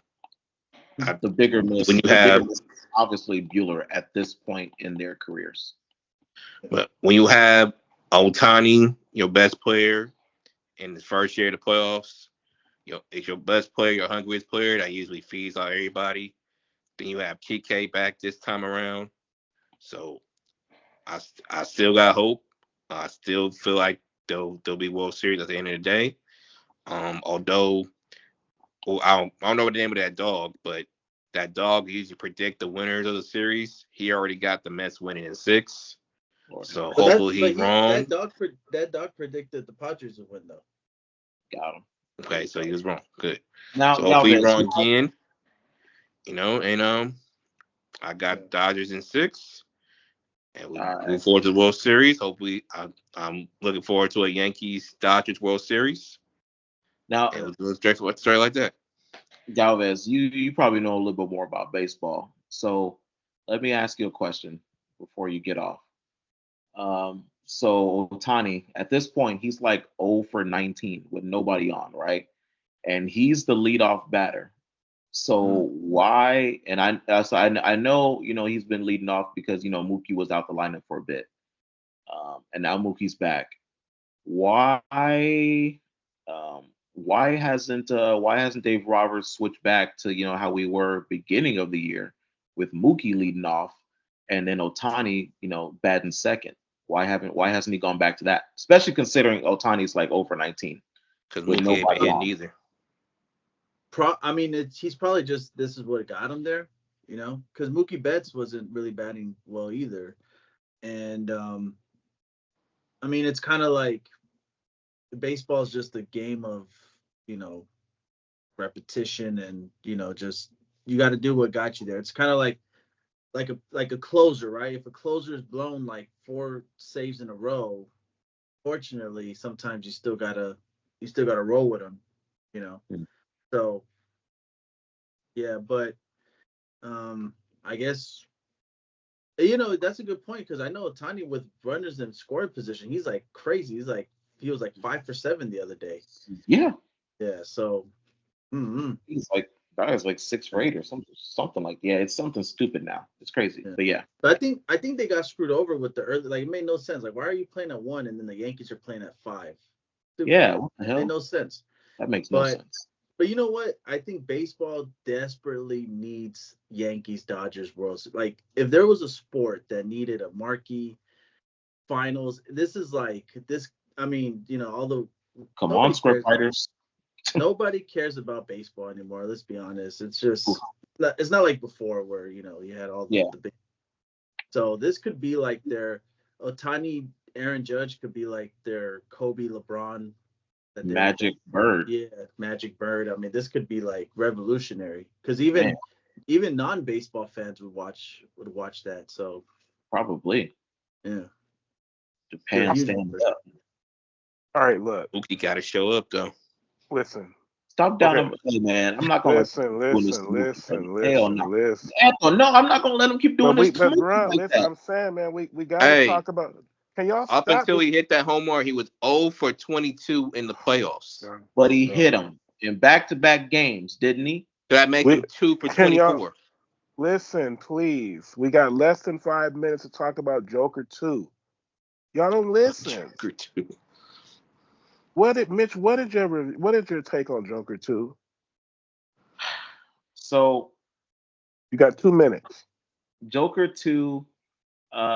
the bigger miss, when you have obviously Buehler at this point in their careers. But when you have Ohtani, your best player, in the first year of the playoffs, it's your best player, your hungriest player that usually feeds out everybody. Then you have TK back this time around. So I still got hope. I still feel like they'll be World Series at the end of the day. Although I don't know what the name of that dog, but that dog usually predict the winners of the series. He already got the Mets winning in 6. So hopefully he's wrong. That dog predicted the Padres would win though. Got him. Okay, so he was wrong. Good. Now, so hopefully he's wrong again. And I got Dodgers in 6. And we move forward to the World Series. Hopefully, I'm looking forward to a Yankees-Dodgers World Series. Now, and we'll straight like that. Galvez, you probably know a little bit more about baseball. So let me ask you a question before you get off. So Ohtani, at this point, he's like 0 for 19 with nobody on, right? And he's the leadoff batter. So why? And I know he's been leading off because Mookie was out the lineup for a bit, and now Mookie's back. Why hasn't Dave Roberts switched back to how we were beginning of the year with Mookie leading off and then Ohtani batting second? Why hasn't he gone back to that? Especially considering Ohtani's like over 19. Because Mookie ain't been hitting either. He's probably just this is what got him there, because Mookie Betts wasn't really batting well either, and it's kind of like baseball is just a game of repetition and just you got to do what got you there. It's kind of like a closer, right? If a closer is blown like 4 saves in a row, fortunately sometimes you still gotta roll with them, So yeah, but I guess that's a good point because I know Ohtani with runners in scoring position, he's like crazy. He was like 5 for 7 the other day. Yeah. Yeah. So he's like that is like 6 for 8 or something like it's something stupid now. It's crazy. Yeah. But yeah. But I think they got screwed over with the early. Like it made no sense. Like why are you playing at 1 and then the Yankees are playing at 5? Stupid. Yeah. What the hell? It made no sense. That makes no sense. But you know what? I think baseball desperately needs Yankees-Dodgers World Series. Like, if there was a sport that needed a marquee finals, this is like this. All the come on, script writers. Nobody cares about baseball anymore. Let's be honest. It's just it's not like before where you had all the big. So this could be like their Ohtani, Aaron Judge could be like their Kobe, LeBron. Magic Bird. Yeah, Magic Bird. This could be like revolutionary because even non-baseball fans would watch that. So probably. Yeah. Japan stand up. All right, look. Mookie got to show up though. Listen. Stop down man. I'm not gonna listen. Hell no. Anthony, no, I'm not gonna let him keep doing this. Listen, I'm saying, man, we gotta talk about. Can y'all up until he hit that home run, he was 0 for 22 in the playoffs. But he hit him in back-to-back games, didn't he? So that makes him 2 for 24. Listen, please. We got less than 5 minutes to talk about Joker 2. Y'all don't listen. Joker 2. What is your take on Joker 2? So you got 2 minutes. Joker 2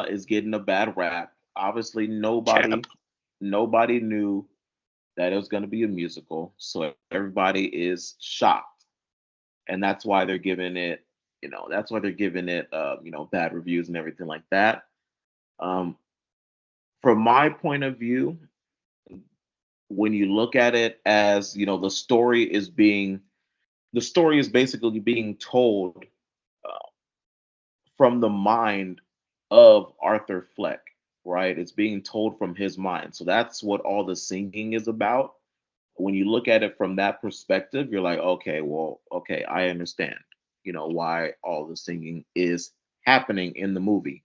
is getting a bad rap. Obviously, Cap. nobody knew that it was going to be a musical, so everybody is shocked, and that's why they're giving it, bad reviews and everything like that. Um, from my point of view, when you look at it as, the story is basically being told uh, from the mind of Arthur Fleck, right? It's being told from his mind. So that's what all the singing is about. When you look at it from that perspective, you're like, okay, well, okay, I understand, why all the singing is happening in the movie.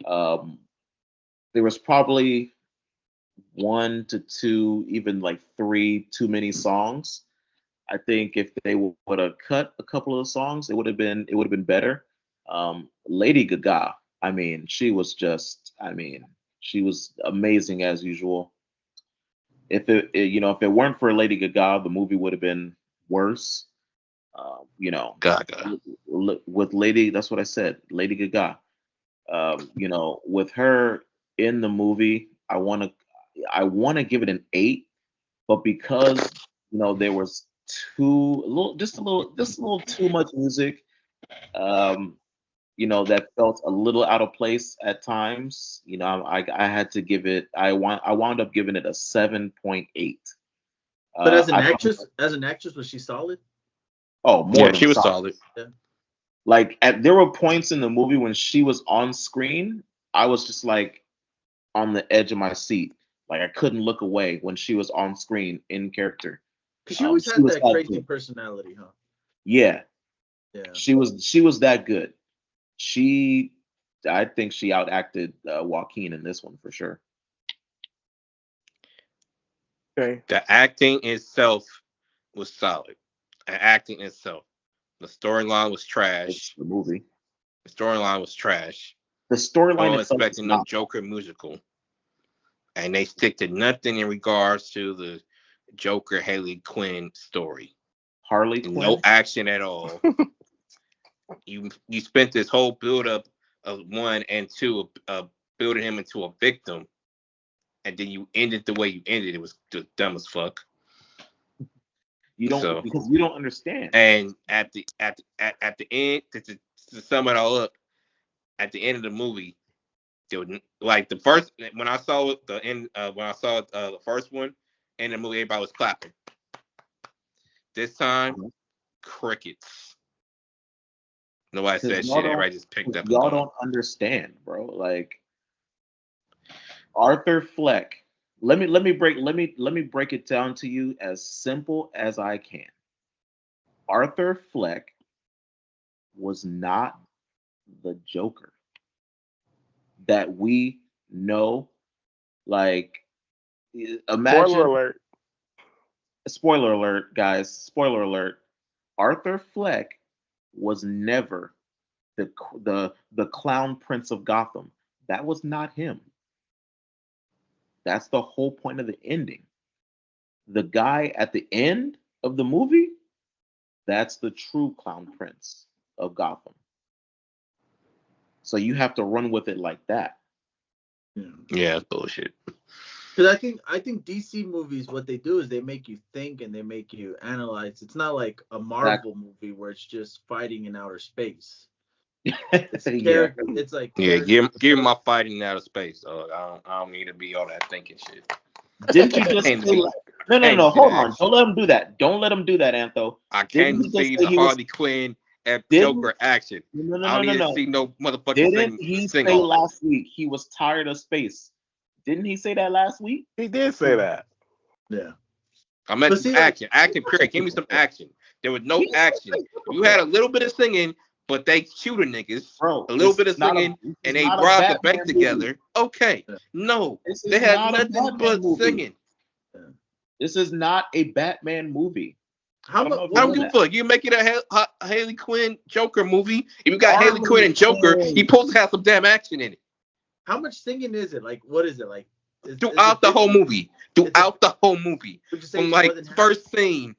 Um, there was probably one to two, even like three too many songs. I think if they would have cut a couple of the songs, it would have been better. Lady Gaga, she was amazing as usual. If it weren't for Lady Gaga, the movie would have been worse. Gaga. With Lady, that's what I said, Lady Gaga. With her in the movie, I want to give it an 8, but because there was just a little too much music, um, that felt a little out of place at times. I had to give it. I wound up giving it a 7.8. But as an I thought, actress, was she solid? oh, more Yeah, than she was solid. solid. Yeah. Like there were points in the movie when she was on screen, I was just like on the edge of my seat. Like I couldn't look away when she was on screen in character. Because she always She had was that that crazy good. personality, huh? Yeah, Yeah. she was that good. She, I think she outacted Joaquin in this one for sure. Okay. The acting itself was solid. The acting itself. The storyline was It's trash. the movie. The storyline was trash. The I storyline was itself is expecting a not. Joker musical, and they stick to nothing in regards to the Joker Haley Quinn story. Harley No Quinn. action at all. You spent this whole build up of 1 and 2 building him into a victim, and then you ended the way you ended. It was just dumb as fuck. You don't, So, because you don't understand. and at the end, to sum it all up, at the end of the movie, there was, like the first when I saw it, the end when I saw the first one in the movie, everybody was clapping. This time, crickets. Nobody Because said y'all shit. don't, Everybody just picked 'cause up and y'all gone. don't understand, bro. Like Arthur Fleck. Let me break it down to you as simple as I can. Arthur Fleck was not the Joker that we know. Like, Spoiler imagine, alert. spoiler alert, guys, spoiler alert. Arthur Fleck was never the clown prince of Gotham. That was not him. That's the whole point of the ending. The guy at the end of the movie, that's the true clown prince of Gotham. So you have to run with it like that. Yeah. Yeah, that's bullshit. Because I think DC movies, what they do is they make you think and they make you analyze. It's not like a Marvel movie where it's just fighting in outer space. It's Yeah. character. It's like Yeah, character. give him my fighting out of space. Dog. I don't need to be all that thinking shit. Didn't you just Came to say see, no, no, came to no, see the hold on. Don't action. let him do that. Don't let him do that, Antho. I Didn't came to he just see say the he was Harley Quinn and didn't Joker action. no no I no don't no need to no. see no motherfucking Didn't he sing say off. last week he was tired of space? Didn't he say that last week? He did say that. Yeah. I meant But see, like, action. Action, period. Give me some action. There was no He said action. a You had a hypocrite. little bit of singing, but they shooting niggas. Bro, A little this bit is of not a singing, this and is they not a robbed the bank Batman movie. together. Okay. yeah. No. This They is had not a nothing Batman but movie. singing. Yeah. This is not a Batman movie. How I don't much? know if I you don't know give a that. fuck. You make it a Haley Quinn Joker movie. If you got Haley Quinn Harley and Joker, you Quinn. supposed to have some damn action in it. How much singing is it? Like, what is it like? Is Throughout it the big? whole movie. Is it? Throughout the whole movie. Would you say From it's more like than half? first scene